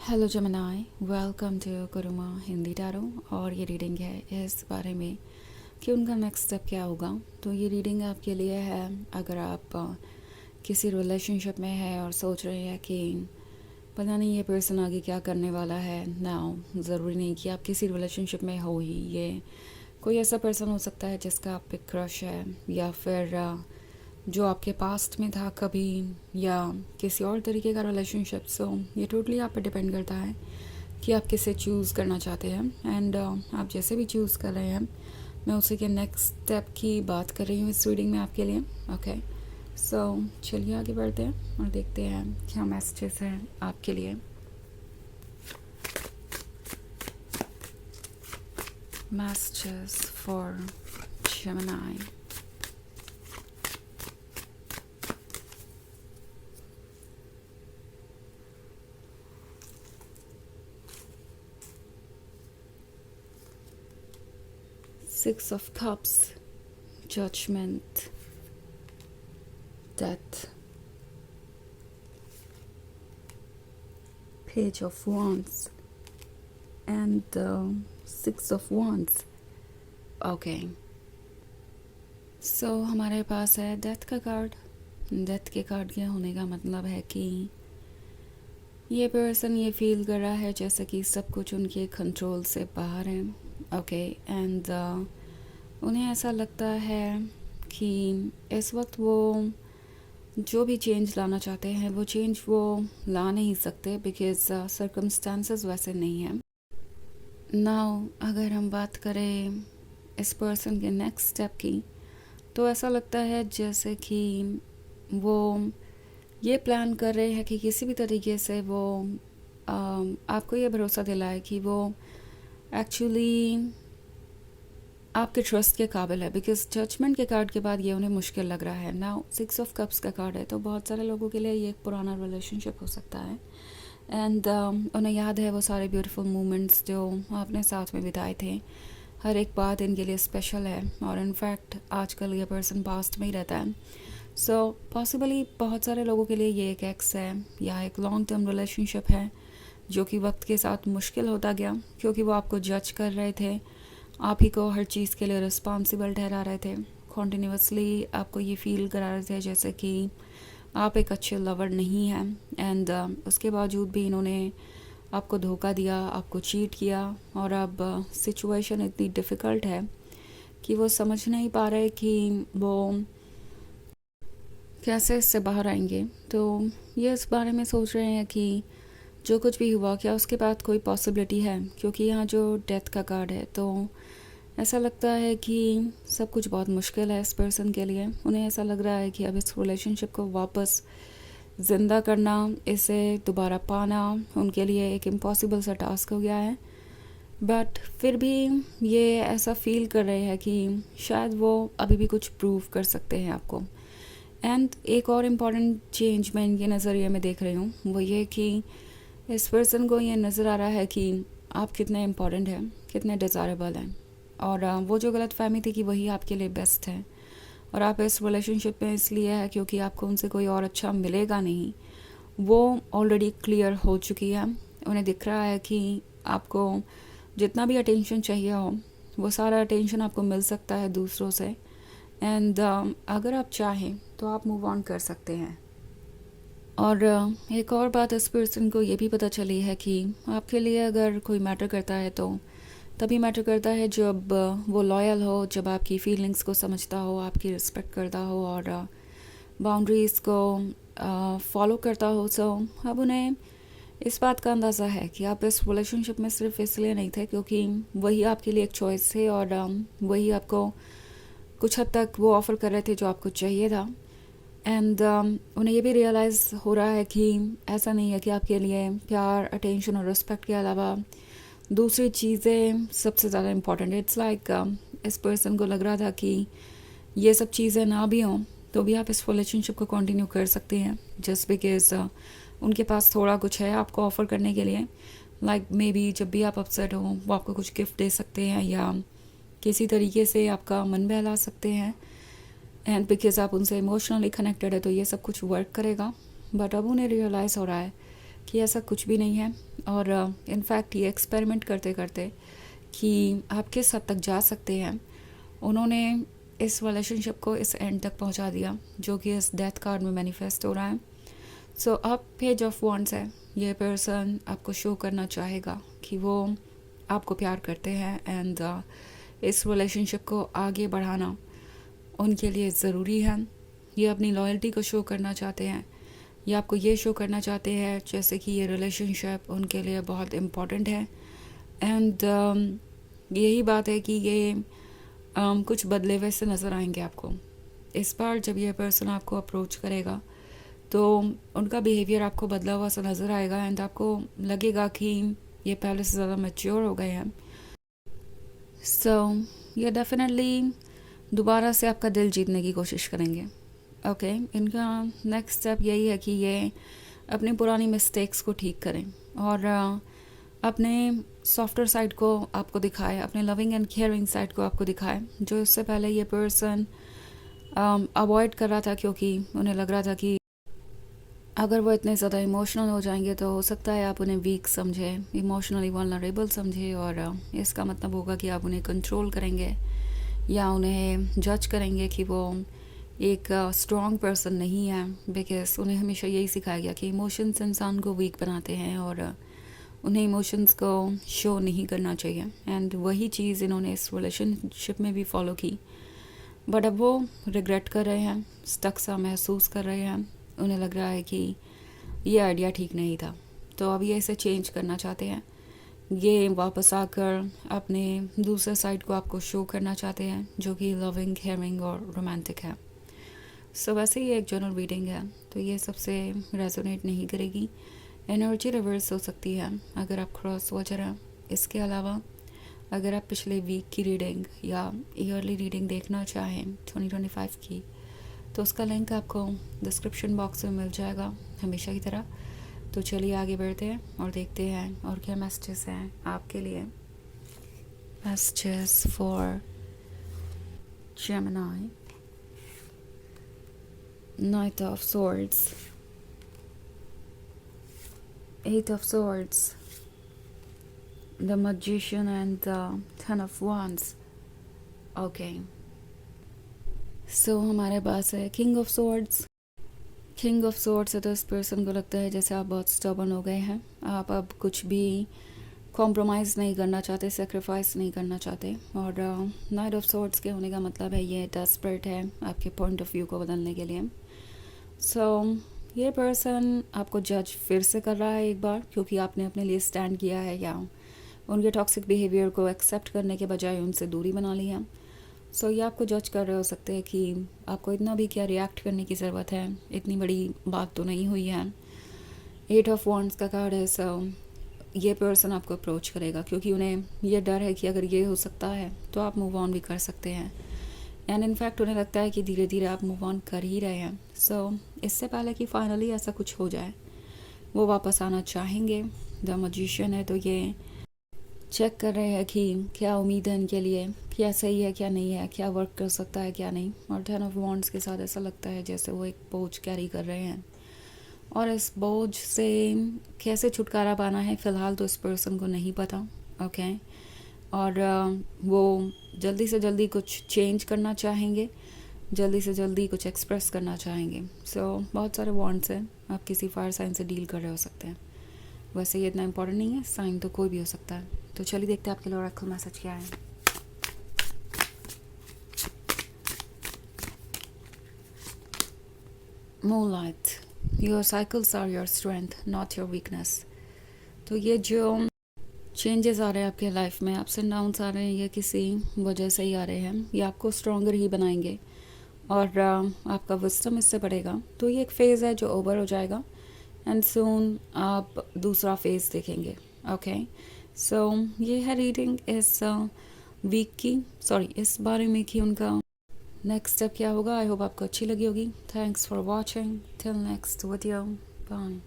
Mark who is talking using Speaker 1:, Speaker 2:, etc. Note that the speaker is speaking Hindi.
Speaker 1: हेलो जमनाई, वेलकम टू कुरुमा हिंदी टैरो। और ये रीडिंग है इस बारे में कि उनका नेक्स्ट स्टेप क्या होगा। तो ये रीडिंग आपके लिए है अगर आप किसी रिलेशनशिप में है और सोच रहे हैं कि पता नहीं ये पर्सन आगे क्या करने वाला है। नाउ ज़रूरी नहीं कि आप किसी रिलेशनशिप में हो ही, ये कोई ऐसा पर्सन हो सकता है जिसका आप पे क्रश है, या फिर जो आपके पास्ट में था कभी, या किसी और तरीके का रिलेशनशिप। सो ये टोटली आप पे डिपेंड करता है कि आप किसे चूज़ करना चाहते हैं। एंड आप जैसे भी चूज़ कर रहे हैं, मैं उसी के नेक्स्ट स्टेप की बात कर रही हूँ इस रीडिंग में आपके लिए। ओके, सो चलिए आगे बढ़ते हैं और देखते हैं क्या मैसेजेस हैं आपके लिए। Messages for Gemini. Six of Cups, Judgment, Death, Page of Wands, and the Six of Wands. Okay, so हमारे पास है डेथ का कार्ड। डेथ के कार्ड के होने का मतलब है कि ये पर्सन ये फील कर रहा है जैसे कि सब कुछ उनके कंट्रोल से बाहर है। ओके, एंड उन्हें ऐसा लगता है कि इस वक्त वो जो भी चेंज लाना चाहते हैं वो चेंज वो ला नहीं सकते, बिकॉज सर्कमस्टांसेस वैसे नहीं हैं। नाउ अगर हम बात करें इस पर्सन के नेक्स्ट स्टेप की, तो ऐसा लगता है जैसे कि वो ये प्लान कर रहे हैं कि किसी भी तरीके से वो आपको ये भरोसा दिलाए कि वो एक्चुअली आपके ट्रस्ट के काबिल है। बिकॉज जजमेंट के कार्ड के बाद ये उन्हें मुश्किल लग रहा है। नाउ सिक्स ऑफ कप्स का कार्ड है, तो बहुत सारे लोगों के लिए ये एक पुराना रिलेशनशिप हो सकता है। एंड उन्हें याद है वो सारे ब्यूटीफुल मोमेंट्स जो आपने साथ में बिताए थे। हर एक बात इनके लिए स्पेशल है, और इनफैक्ट आजकल ये पर्सन पास्ट में ही रहता है। सो पॉसिबली बहुत सारे लोगों के लिए ये एक एक्स है या एक लॉन्ग टर्म रिलेशनशिप है जो कि वक्त के साथ मुश्किल होता गया, क्योंकि वो आपको जज कर रहे थे, आप ही को हर चीज़ के लिए रिस्पॉन्सिबल ठहरा रहे थे, कॉन्टीन्यूसली आपको ये फील करा रहे थे जैसे कि आप एक अच्छे लवर नहीं हैं। एंड उसके बावजूद भी इन्होंने आपको धोखा दिया, आपको चीट किया, और अब सिचुएशन इतनी डिफ़िकल्ट है कि वो समझ नहीं पा रहे कि वो कैसे इससे बाहर आएंगे। तो ये इस बारे में सोच रहे हैं कि जो कुछ भी हुआ क्या उसके बाद कोई पॉसिबिलिटी है, क्योंकि यहाँ जो डेथ का कार्ड है, तो ऐसा लगता है कि सब कुछ बहुत मुश्किल है इस पर्सन के लिए। उन्हें ऐसा लग रहा है कि अब इस रिलेशनशिप को वापस ज़िंदा करना, इसे दोबारा पाना उनके लिए एक इम्पॉसिबल सा टास्क हो गया है। बट फिर भी ये ऐसा फील कर रहे हैं कि शायद वो अभी भी कुछ प्रूव कर सकते हैं आपको। एंड एक और इम्पॉर्टेंट चेंज मैं इनके नज़रिए में देख रही हूँ, वो ये कि इस पर्सन को ये नज़र आ रहा है कि आप कितने इम्पॉर्टेंट हैं, कितने डिज़ायरेबल हैं, और वो जो गलत फहमी थी कि वही आपके लिए बेस्ट है, और आप इस रिलेशनशिप में इसलिए है क्योंकि आपको उनसे कोई और अच्छा मिलेगा नहीं, वो ऑलरेडी क्लियर हो चुकी है। उन्हें दिख रहा है कि आपको जितना भी अटेंशन चाहिए हो वो सारा अटेंशन आपको मिल सकता है दूसरों से। एंड अगर आप चाहें तो आप मूव ऑन कर सकते हैं। और एक और बात इस पर्सन को ये भी पता चली है कि आपके लिए अगर कोई मैटर करता है तो तभी मैटर करता है जब वो लॉयल हो, जब आपकी फीलिंग्स को समझता हो, आपकी रिस्पेक्ट करता हो, और बाउंड्रीज़ को फॉलो करता हो। सो अब उन्हें इस बात का अंदाज़ा है कि आप इस रिलेशनशिप में सिर्फ इसलिए नहीं थे क्योंकि वही आपके लिए एक चॉइस थे, और वही आपको कुछ हद तक वो ऑफ़र कर रहे थे जो आपको चाहिए था। एंड उन्हें ये भी रियलाइज़ हो रहा है कि ऐसा नहीं है कि आपके लिए प्यार, अटेंशन और रिस्पेक्ट के अलावा दूसरी चीज़ें सबसे ज़्यादा इम्पॉर्टेंट है। इट्स लाइक इस पर्सन को लग रहा था कि ये सब चीज़ें ना भी हों तो भी आप इस रिलेशनशिप को कंटिन्यू कर सकते हैं, जस्ट बिकॉज उनके पास थोड़ा कुछ है आपको ऑफ़र करने के लिए। लाइक मे बी जब भी आप अपसेट हो वो आपको कुछ गिफ्ट दे सकते हैं, या किसी तरीके से आपका मन बहला सकते हैं। एंड बिकॉज आप उनसे इमोशनली कनेक्टेड है तो ये सब कुछ वर्क करेगा। बट अब उन्हें रियलाइज़ हो रहा है कि ऐसा कुछ भी नहीं है। और इनफैक्ट ये एक्सपेरिमेंट करते करते कि आप किस हद तक जा सकते हैं, उन्होंने इस रिलेशनशिप को इस एंड तक पहुंचा दिया जो कि इस डेथ कार्ड में मैनिफेस्ट हो रहा है। सो अब पेज ऑफ वॉन्ड्स है, ये पर्सन आपको शो करना चाहेगा कि वो आपको प्यार करते हैं एंड इस रिलेशनशिप को आगे बढ़ाना उनके लिए ज़रूरी है। ये अपनी लॉयल्टी को शो करना चाहते हैं, ये आपको ये शो करना चाहते हैं जैसे कि ये रिलेशनशिप उनके लिए बहुत इम्पॉर्टेंट है। एंड यही बात है कि ये कुछ बदले हुए से नज़र आएंगे आपको। इस बार जब ये पर्सन आपको अप्रोच करेगा तो उनका बिहेवियर आपको बदला हुआ सा नज़र आएगा एंड आपको लगेगा कि ये पहले से ज़्यादा मैच्योर हो गए हैं। सो ये डेफिनेटली दोबारा से आपका दिल जीतने की कोशिश करेंगे। ओके, इनका नेक्स्ट स्टेप यही है कि ये अपनी पुरानी मिस्टेक्स को ठीक करें और अपने सॉफ्टर साइड को आपको दिखाए, अपने लविंग एंड केयरिंग साइड को आपको दिखाए, जो इससे पहले ये पर्सन अवॉइड कर रहा था क्योंकि उन्हें लग रहा था कि अगर वो इतने ज़्यादा इमोशनल हो जाएंगे तो हो सकता है आप उन्हें वीक समझें, इमोशनली वल्नरेबल समझें, और इसका मतलब होगा कि आप उन्हें कंट्रोल करेंगे या उन्हें जज करेंगे कि वो एक स्ट्रॉन्ग पर्सन नहीं है, बिकॉज उन्हें हमेशा यही सिखाया गया कि इमोशंस इंसान को वीक बनाते हैं और उन्हें इमोशंस को शो नहीं करना चाहिए। एंड वही चीज़ इन्होंने इस रिलेशनशिप में भी फॉलो की, बट अब वो रिग्रेट कर रहे हैं, स्टक सा महसूस कर रहे हैं, उन्हें लग रहा है कि ये आइडिया ठीक नहीं था, तो अब ये इसे चेंज करना चाहते हैं। ये वापस आकर अपने दूसरे साइड को आपको शो करना चाहते हैं जो कि लविंग, केयरिंग और रोमांटिक है। सो वैसे ही एक जनरल रीडिंग है तो ये सबसे रेजोनेट नहीं करेगी, एनर्जी रिवर्स हो सकती है अगर आप क्रॉस वॉचर हैं। इसके अलावा अगर आप पिछले वीक की रीडिंग या ईयरली रीडिंग देखना चाहें 2025 की, तो उसका लिंक आपको डिस्क्रिप्शन बॉक्स में मिल जाएगा हमेशा की तरह। तो चलिए आगे बढ़ते हैं और देखते हैं और क्या मैसेजेस हैं आपके लिए। Messages for Gemini, Knight of Swords, Eight of Swords, the Magician and the Ten of Wands. Okay. So हमारे पास है King of Swords. King of Swords है तो इस पर्सन को लगता है जैसे आप बहुत स्टबर्न हो गए हैं, आप अब कुछ भी कॉम्प्रोमाइज़ नहीं करना चाहते, सेक्रीफाइस नहीं करना चाहते। और नाइट ऑफ सॉर्ड्स के होने का मतलब है ये डेस्परेट है आपके पॉइंट ऑफ व्यू को बदलने के लिए। सो ये पर्सन आपको जज फिर से कर रहा है एक बार, क्योंकि आपने अपने लिए स्टैंड किया है या उनके टॉक्सिक बिहेवियर को एक्सेप्ट करने के बजाय उनसे दूरी बना ली है। सो ये आपको जज कर रहे हो सकते हैं कि आपको इतना भी क्या रिएक्ट करने की ज़रूरत है, इतनी बड़ी बात तो नहीं हुई है। 8 ऑफ वॉन्ड्स का कार्ड है। सो ये पर्सन आपको अप्रोच करेगा क्योंकि उन्हें ये डर है कि अगर ये हो सकता है तो आप मूव ऑन भी कर सकते हैं, एंड इनफैक्ट उन्हें लगता है कि धीरे धीरे आप मूव ऑन कर ही रहे हैं। सो इससे पहले कि फाइनली ऐसा कुछ हो जाए वो वापस आना चाहेंगे। द मैजिशियन है तो ये चेक कर रहे हैं कि क्या उम्मीद है इनके लिए, क्या सही है क्या नहीं है, क्या वर्क कर सकता है क्या नहीं। और 10 ऑफ वॉन्ड्स के साथ ऐसा लगता है जैसे वो एक बोझ कैरी कर रहे हैं और इस बोझ से कैसे छुटकारा पाना है फ़िलहाल तो इस पर्सन को नहीं पता। ओके, और वो जल्दी से जल्दी कुछ चेंज करना चाहेंगे, जल्दी से जल्दी कुछ एक्सप्रेस करना चाहेंगे। सो बहुत सारे वॉन्ड्स हैं, आप किसी फायर साइन से डील कर रहे हो सकते हैं। वैसे ये इतना इम्पोर्टेंट नहीं है, साइन तो कोई भी हो सकता है। तो चलिए देखते हैं आपके लिए ओरेकल मैसेज क्या है। Moonlight, your cycles are your strength not your weakness. तो ये जो चेंजेस आ रहे हैं आपके लाइफ में, अप्स एंड डाउन्स आ रहे हैं, ये किसी वजह से ही आ रहे हैं, ये आपको स्ट्रॉन्गर ही बनाएंगे और आपका विस्डम इससे बढ़ेगा। तो ये एक फ़ेज़ है जो ओवर हो जाएगा एंड सून आप दूसरा फेज़ देखेंगे। ओके, सो ये है रीडिंग इस वीक की, सॉरी इस बारे में कि उनका नेक्स्ट स्टेप क्या होगा। आई होप आपको अच्छी लगी होगी। Thanks for watching, till next video, bye.